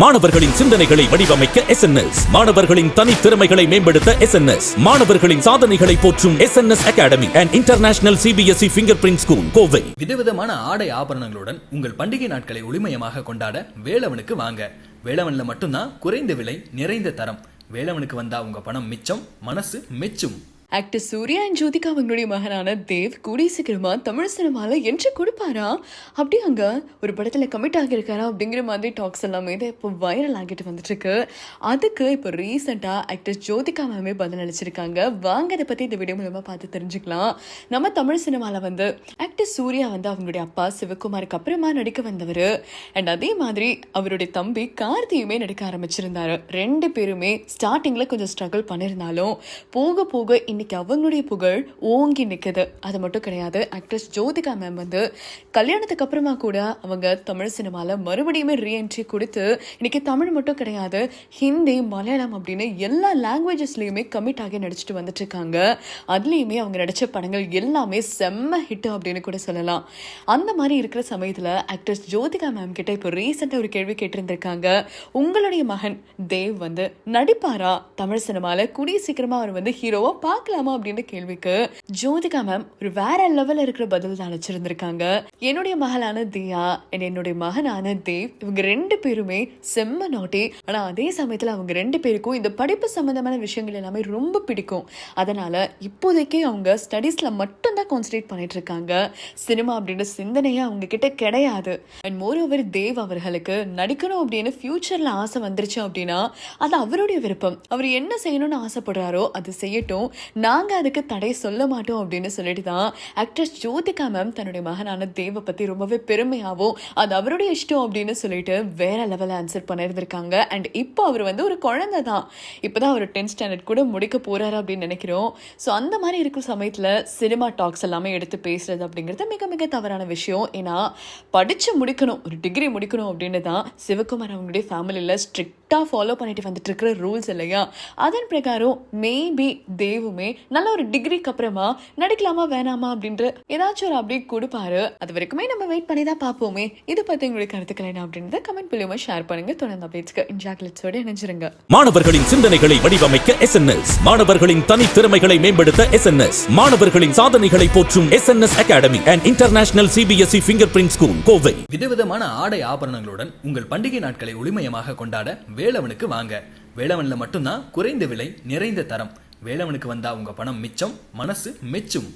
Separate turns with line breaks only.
மாணவர்களின் சிந்தனைகளை வடிவமைக்க SNS, மாணவர்களின் தனித்திறமைகளை மேம்படுத்த SNS, மாணவர்களின் சாதனைகளை போற்றும் SNS Academy and International CBSE Fingerprint School, Kovai.
விதவிதமான ஆடை ஆபரணங்களுடன் உங்கள் பண்டிகை நாட்களை ஒளிமயமாக கொண்டாட வேலவனுக்கு வாங்க. வேலவன்ல மட்டும்தான் குறைந்த விலை, நிறைந்த தரம். வேலவனுக்கு வந்தா உங்க பணம் மிச்சம், மனசு மெச்சும்.
ஆக்டர் சூர்யா அண்ட் ஜோதிகா அவங்களுடைய மகனான தேவ் கூடிய சீக்கிரமா தமிழ் சினிமால என்ட்ரி கொடுப்பாரா, அப்படி அங்க ஒரு படத்துல கமிட் ஆகியிருக்காரா அப்படிங்கிற மாதிரி டாக்ஸ் எல்லாமே தான் இப்போ வைரல் ஆகிட்டு வந்துட்டு இருக்கு. அதுக்கு இப்போ ரீசெண்டா ஆக்டர் ஜோதிகா மேமே பதில் அளிச்சிருக்காங்க. வாங்க அதை பத்தி இந்த வீடியோ மூலமா பார்த்து தெரிஞ்சுக்கலாம். நம்ம தமிழ் சினிமால ஆக்டர் சூர்யா அவங்களுடைய அப்பா சிவகுமாருக்கு அப்புறமா நடிக்க வந்தவர். அண்ட் அதே மாதிரி அவருடைய தம்பி கார்த்தியுமே நடிக்க ஆரம்பிச்சிருந்தாரு. ரெண்டு பேருமே ஸ்டார்டிங்ல கொஞ்சம் ஸ்ட்ரகிள் பண்ணியிருந்தாலும் போக போக இன்னைக்கு அவங்களுடைய புகழ் ஓங்கி நிற்குது. அது மட்டும் கிடையாது, ஆக்ட்ரஸ் ஜோதிகா மேம் கல்யாணத்துக்கு அப்புறமா கூட அவங்க தமிழ் சினிமால மறுபடியுமே ரீஎன்ட்ரி கொடுத்து இன்னைக்கு தமிழ் மட்டும் கிடையாது, ஹிந்தி, மலையாளம் அப்படின்னு எல்லா லாங்குவேஜஸ்லயுமே கமிட் ஆகி நடிச்சுட்டு வந்துட்டு இருக்காங்க. அதுலயுமே அவங்க நடிச்ச படங்கள் எல்லாமே செம்ம ஹிட் அப்படின்னு கூட சொல்லலாம். அந்த மாதிரி இருக்கிற சமயத்துல ஆக்ட்ரஸ் ஜோதிகா மேம் கிட்ட இப்போ ரீசெண்டா ஒரு கேள்வி கேட்டிருந்திருக்காங்க. உங்களுடைய மகன் தேவ் நடிப்பாரா தமிழ் சினிமால, கூடிய சீக்கிரமா அவர் ஹீரோவா பார்க்கலாமா அப்படின்ற கேள்விக்கு ஜோதிகா மேம் ஒரு வேற லெவல்ல இருக்கிற பதில் தான் அளிச்சிருந்திருக்காங்க. என்னுடைய மகளான தியா என்னுடைய மகனான தேவ் இவங்க ரெண்டு பேருமே செம்ம நாட்டி. ஆனா அதே சமயத்துல அவங்க ரெண்டு பேருக்கும் இந்த படிப்பு சம்பந்தமான விஷயங்கள் எல்லாமே ரொம்ப பிடிக்கும். அதனால இப்போதைக்கு அவங்க ஸ்டடீஸ்ல மட்டும்தான் கான்சன்ட்ரேட் பண்ணிட்டு இருக்காங்க. சினிமா அப்படின்ற சிந்தனையே அவங்க கிட்ட கிடையாது. அண்ட் மோர் ஓவர் தேவ் அவர்களுக்கு நடிக்கணும் அப்படின்னு ஃபியூச்சர்ல ஆசை வந்துருச்சு அப்படின்னா அது அவருடைய விருப்பம். அவர் என்ன செய்யணும்னு ஆசைப்படுறாரோ அது செய்யட்டும், நாங்க அதுக்கு தடை சொல்ல மாட்டோம் அப்படின்னு சொல்லிட்டு தான் ஆக்ட்ரஸ் ஜோதிகா மேம் தன்னுடைய மகனான தேவ பத்தி ரொம்பவே பெருமையாவும் அது அவருடைய இஷ்டம் அப்படின்னு சொல்லிட்டு வேற லெவல்ல ஆன்சர் பண்ணிருந்திருக்காங்க. அண்ட் இப்போ அவர் ஒரு குழந்தை தான், இப்பதான் அவர் 10th ஸ்டாண்டர்ட் கூட முடிக்க போறாரு அப்படின்னு நினைக்கிறோம். ஸோ அந்த மாதிரி இருக்கிற சமயத்துல சினிமா டாக்ஸ் எல்லாமே எடுத்து பேசுறது அப்படிங்கிறது மிக மிக தவறான விஷயம். ஏன்னா படிச்சு முடிக்கணும், ஒரு டிகிரி முடிக்கணும் அப்படின்னு தான் சிவகுமார் அவங்களுடைய ஃபேமிலியில ஸ்ட்ரிக்டா ஃபாலோ பண்ணிட்டு வந்துட்டு இருக்கிற ரூல்ஸ் இல்லையா. அதன் பிரகாரம் மேபி தேவுமே நல்ல ஒரு டிகிரிக்கு அப்புறமா நடிக்கலாமா வேணாமா அப்படின்ற ஏதாச்சும் ஒரு அப்டேட் கொடுப்பாரு. அது வரைக்குமே நம்ம வெயிட் பண்ணி தான் பார்ப்போமே. இதை பத்தி உங்களுக்கு கருத்துக்கள் என்ன அப்படின்றத கமெண்ட் மூலமா ஷேர் பண்ணுங்க. தொடர்ந்து அப்டேட்ஸ்க்கு இன்ஜாக்லெட்ஸோட இணைஞ்சிருங்க.
மாணவர்களின் சிந்தனைகளை வடிவமைக்க SNS, மாணவர்களின் தனித்திறமைகளை மேம்படுத்த SNS, மாணவர்களின் சாதனைகளை போற்றும் SNS Academy and International CBSE Fingerprint School, Kovai.
விதவிதமான ஆடை ஆபரணங்களுடன் உங்கள் பண்டிகை நாட்களை ஒளிமயமாக கொண்டாட வேலவனுக்கு வாங்க. வேலவன்ல மட்டும்தான் குறைந்த விலை, நிறைந்த தரம். வேலவனுக்கு வந்தா உங்க பணம் மிச்சம், மனசு மெச்சும்.